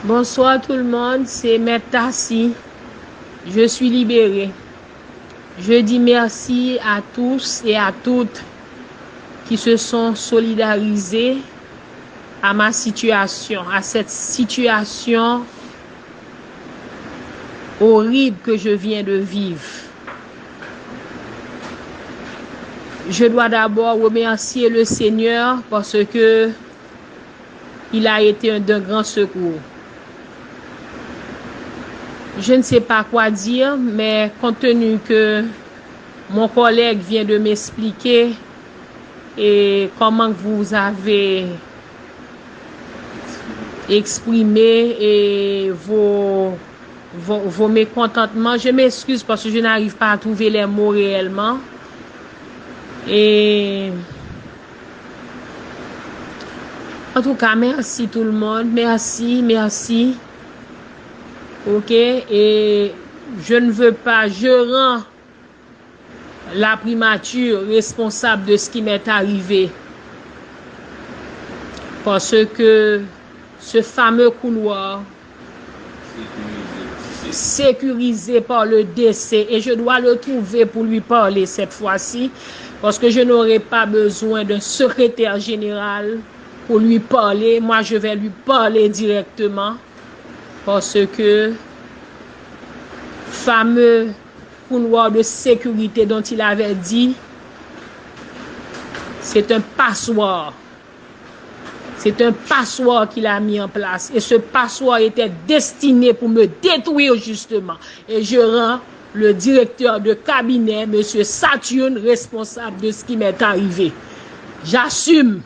Bonsoir tout le monde, c'est Maître Tassi. Je suis libérée. Je dis merci à tous et à toutes qui se sont solidarisés à ma situation, à cette situation horrible que je viens de vivre. Je dois d'abord remercier le Seigneur parce que il a été d'un grand secours. Je ne sais pas quoi dire, mais compte tenu que mon collègue vient de m'expliquer et comment vous avez exprimé et vos mécontentements, je m'excuse parce que je n'arrive pas à trouver les mots réellement. Et en tout cas, merci tout le monde, merci. Ok, et je ne veux pas, je rends la primature responsable de ce qui m'est arrivé. Parce que ce fameux couloir sécurisé par le décès, et je dois le trouver pour lui parler cette fois-ci, parce que je n'aurai pas besoin d'un secrétaire général pour lui parler. Moi, je vais lui parler directement. Parce que fameux couloir de sécurité dont il avait dit, c'est un passoire. C'est un passoire qu'il a mis en place. Et ce passoire était destiné pour me détruire justement. Et je rends le directeur de cabinet, M. Saturne, responsable de ce qui m'est arrivé. J'assume.